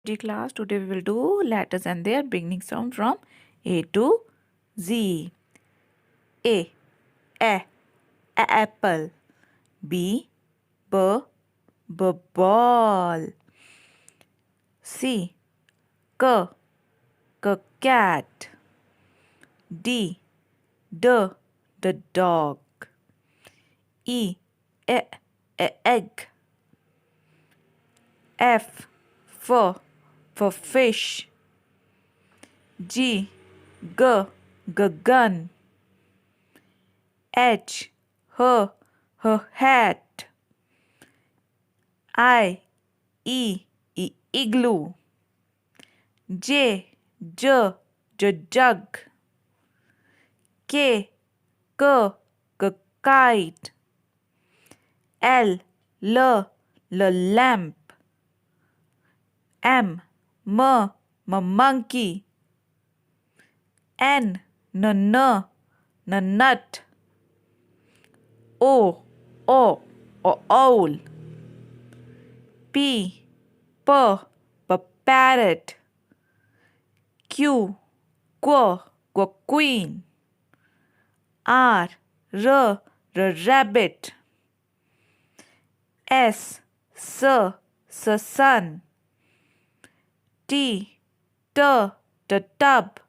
Dear class, today we will do letters and their beginning sound from A to Z. A, apple. B, ball. C, cat. D, the dog. E, egg. F, for fish. G, gun. H, her hat. I, igloo. J, jug. K, kite. L, lamp. M, monkey. N, nut. O, owl. P, parrot. Q, queen. R, rabbit. S, sun. T, tub.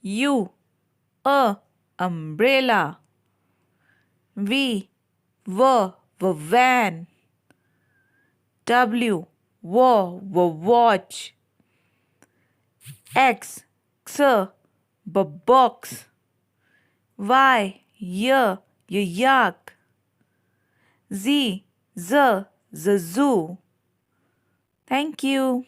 U, umbrella. V, van. W, watch. X, box. Y, yak. Z, zoo. Thank you.